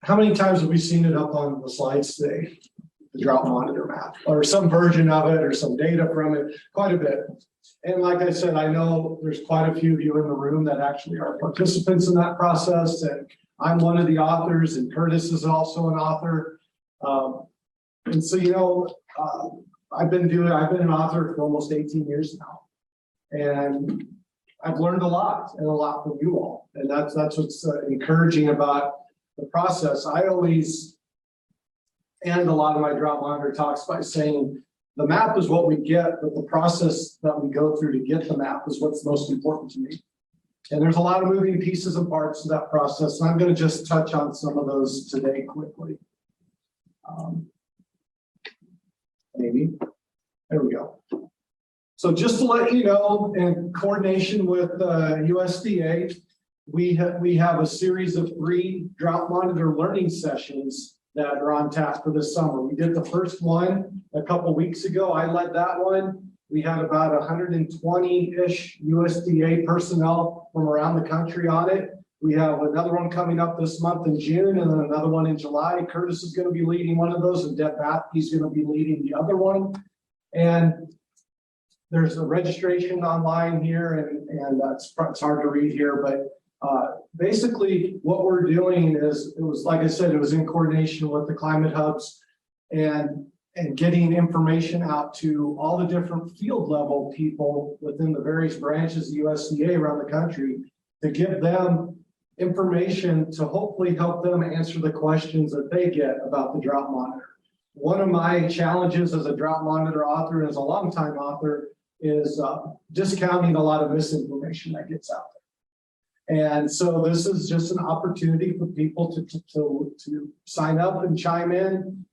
how many times have we seen it up on the slides today? The drought monitor map, or some version of it, or some data from it, quite a bit. And like I said, I know there's quite a few of you in the room that actually are participants in that process, and I'm one of the authors, and Curtis is also an author. And so, you know, I've been an author for almost 18 years now, and I've learned a lot, and a lot from you all, and that's what's encouraging about the process. I always end a lot of my drought monitor talks by saying the map is what we get, but the process that we go through to get the map is what's most important to me. And there's a lot of moving pieces and parts to that process, and I'm going to just touch on some of those today quickly. Maybe. There we go. So just to let you know, in coordination with USDA, we have a series of 3 drought monitor learning sessions that are on tap for this summer. We did the first one a couple weeks ago. I led that one. We had about 120-ish USDA personnel from around the country on it. We have another one coming up this month in June, and then another one in July. Curtis is going to be leading one of those, and Deb Bathke's going to be leading the other one. And there's a registration online here, and it's hard to read here, but basically what we're doing is, it was, like I said, it was in coordination with the climate hubs and getting information out to all the different field level people within the various branches of USDA around the country to give them information to hopefully help them answer the questions that they get about the drought monitor. One of my challenges as a drought monitor author and as a longtime author is discounting a lot of misinformation that gets out there. And so this is just an opportunity for people to sign up and chime in.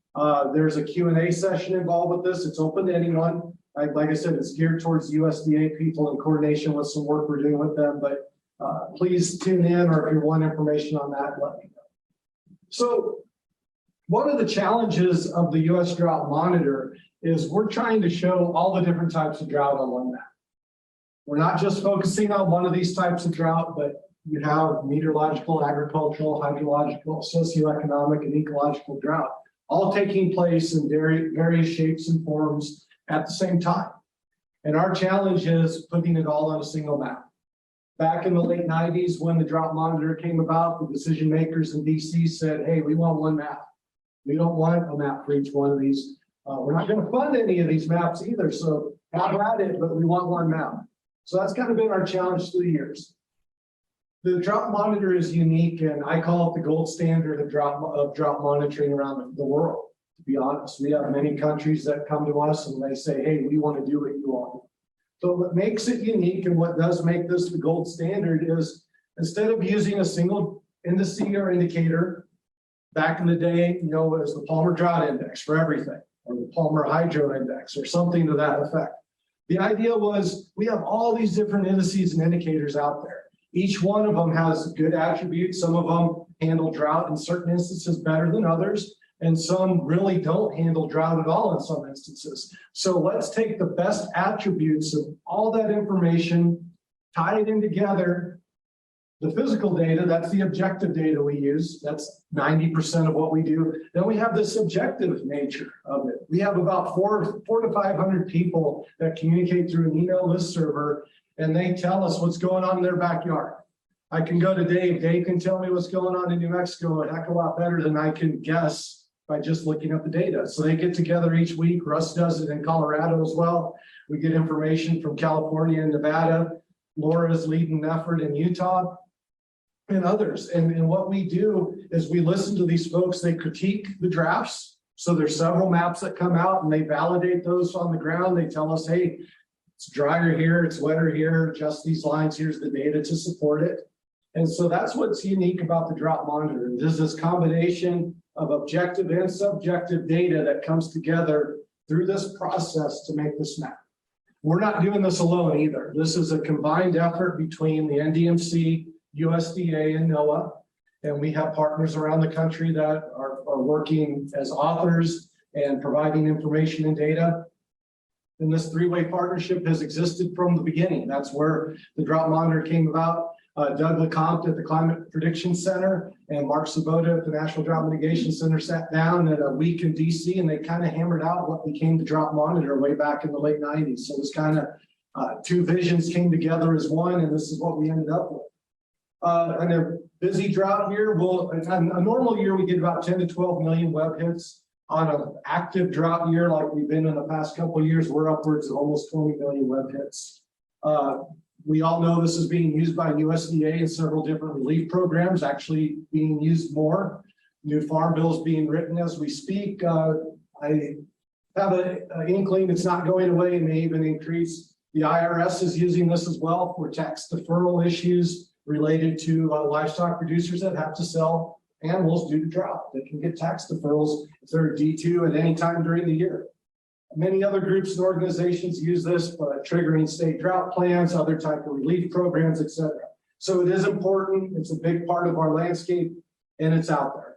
There's a Q&A session involved with this. It's open to anyone. Like I said, it's geared towards USDA people in coordination with some work we're doing with them. But please tune in, or if you want information on that, let me know. So one of the challenges of the U.S. Drought Monitor is we're trying to show all the different types of drought on one map. We're not just focusing on one of these types of drought, but you have meteorological, agricultural, hydrological, socioeconomic, and ecological drought, all taking place in various shapes and forms at the same time. And our challenge is putting it all on a single map. Back in the late 90s, when the drought monitor came about, the decision makers in DC said, hey, we want one map. We don't want a map for each one of these. We're not going to fund any of these maps either, so have at it, but we want one map. So that's kind of been our challenge through the years. The drought monitor is unique, and I call it the gold standard of drought monitoring around the world. To be honest, we have many countries that come to us and they say, hey, we want to do what you all do. So what makes it unique and what does make this the gold standard is, instead of using a single indice or indicator, back in the day, you know, it was the Palmer Drought Index for everything, or the Palmer Hydro Index, or something to that effect. The idea was we have all these different indices and indicators out there. Each one of them has good attributes. Some of them handle drought in certain instances better than others, and some really don't handle drought at all in some instances. So let's take the best attributes of all that information, tie it in together. The physical data, that's the objective data we use. That's 90% of what we do. Then we have the subjective nature of it. We have about 400 to 500 people that communicate through an email list server, and they tell us what's going on in their backyard. I can go to Dave. Dave can tell me what's going on in New Mexico a heck of a lot better than I can guess by just looking at the data. So they get together each week. Russ does it in Colorado as well. We get information from California and Nevada. Laura's leading an effort in Utah, and others. And what we do is we listen to these folks. They critique the drafts. So there's several maps that come out and they validate those on the ground. They tell us, hey, it's drier here, it's wetter here, just these lines, here's the data to support it. And so that's what's unique about the drought monitor. There's this combination of objective and subjective data that comes together through this process to make this map. We're not doing this alone either. This is a combined effort between the NDMC, USDA, and NOAA, and we have partners around the country that are working as authors and providing information and data. And this three-way partnership has existed from the beginning. That's where the drought monitor came about. Doug LeCompte at the Climate Prediction Center and Mark Sabota at the National Drought Mitigation Center sat down at a week in DC, and they kind of hammered out what became the Drought Monitor way back in the late 90s. So it was kind of two visions came together as one, and this is what we ended up with. In a busy drought year, a normal year, we get about 10 to 12 million web hits. On an active drought year, like we've been in the past couple of years, we're upwards of almost 20 million web hits. We all know this is being used by USDA in several different relief programs, actually being used more. New farm bills being written as we speak. I have an inkling it's not going away and may even increase. The IRS is using this as well for tax deferral issues related to livestock producers that have to sell animals due to drought. They can get tax deferrals if they're D2 at any time during the year. Many other groups and organizations use this, but triggering state drought plans, other type of relief programs, etc. So it is important. It's a big part of our landscape, and it's out there.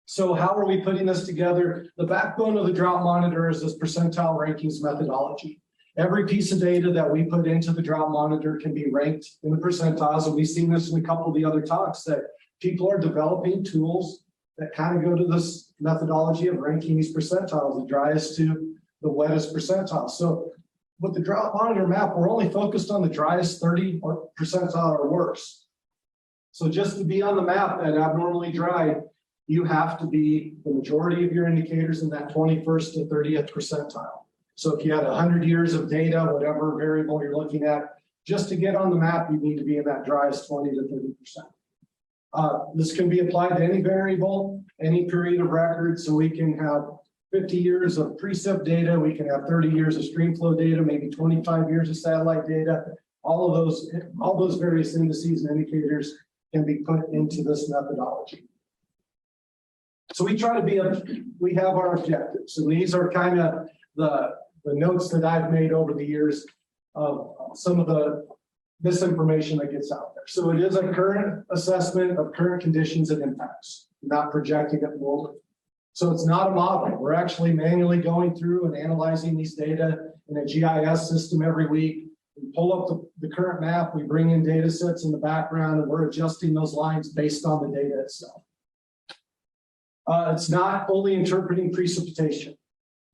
So how are we putting this together? The backbone of the Drought Monitor is this percentile rankings methodology. Every piece of data that we put into the Drought Monitor can be ranked in the percentiles, and we've seen this in a couple of the other talks that people are developing tools that kind of go to this methodology of ranking these percentiles, the driest to the wettest percentile. So with the Drought Monitor map, we're only focused on the driest 30 percentile or worse. So just to be on the map at abnormally dry, you have to be the majority of your indicators in that 21st to 30th percentile. So if you had 100 years of data, whatever variable you're looking at, just to get on the map, you need to be in that driest 20 to 30%. This can be applied to any variable, any period of record. So we can have 50 years of precip data. We can have 30 years of streamflow data, maybe 25 years of satellite data. All those various indices and indicators can be put into this methodology. So we try to we have our objectives. And these are kind of the notes that I've made over the years of some of this information that gets out there. So it is a current assessment of current conditions and impacts, not projecting it forward. So it's not a model. We're actually manually going through and analyzing these data in a GIS system every week. We pull up the current map, we bring in data sets in the background, and we're adjusting those lines based on the data itself. It's not only interpreting precipitation.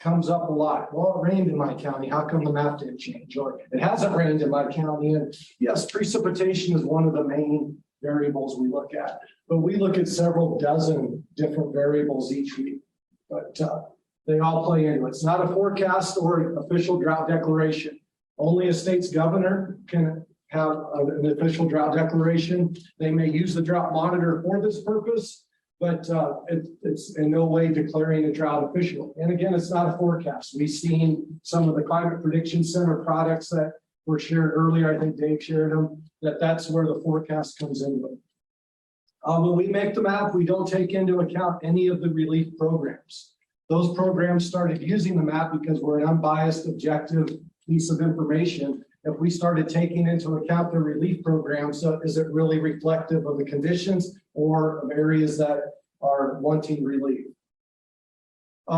Comes up a lot. Well, it rained in my county. How come the map didn't change? Or it hasn't rained in my county. And yes, precipitation is one of the main variables we look at. But we look at several dozen different variables each week. But they all play into it. It's not a forecast or an official drought declaration. Only a state's governor can have an official drought declaration. They may use the Drought Monitor for this purpose, but it's in no way declaring a drought official. And again, it's not a forecast. We've seen some of the Climate Prediction Center products that were shared earlier. I think Dave shared them, that's where the forecast comes into it. When we make the map, we don't take into account any of the relief programs. Those programs started using the map because we're an unbiased, objective piece of information. If we started taking into account the relief programs, so is it really reflective of the conditions or of areas that are wanting relief?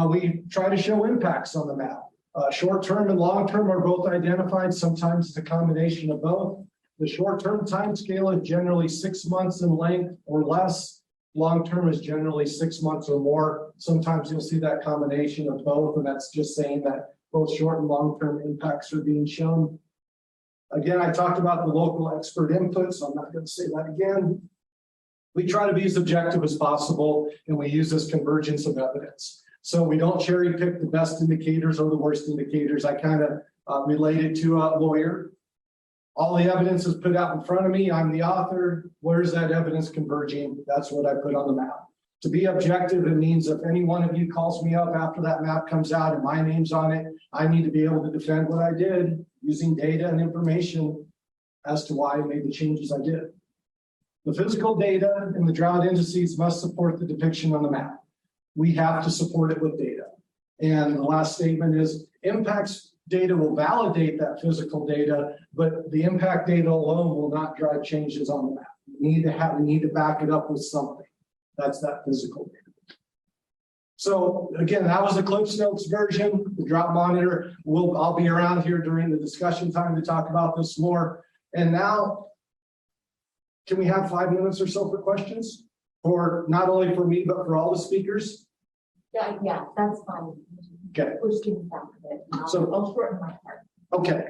We try to show impacts on the map. Short-term and long-term are both identified. Sometimes it's a combination of both. The short-term time scale is generally 6 months in length or less. Long-term is generally 6 months or more. Sometimes you'll see that combination of both, and that's just saying that both short and long-term impacts are being shown. Again, I talked about the local expert input, so I'm not going to say that again. We try to be as objective as possible, and we use this convergence of evidence. So we don't cherry pick the best indicators or the worst indicators. I kind of relate it to a lawyer. All the evidence is put out in front of me. I'm the author. Where's that evidence converging? That's what I put on the map. To be objective, it means if any one of you calls me up after that map comes out and my name's on it, I need to be able to defend what I did using data and information as to why I made the changes I did. The physical data and the drought indices must support the depiction on the map. We have to support it with data. And the last statement is impacts data will validate that physical data, but the impact data alone will not drive changes on the map. We need to back it up with something. That's that physical data. So again, that was the Cliffs Notes version. The Drought Monitor, I'll be around here during the discussion time to talk about this more. And now can we have 5 minutes or so for questions? For not only for me, but for all the speakers? Yeah, that's fine. Okay. We're just keeping track of it. So- I'll shorten my part. Okay,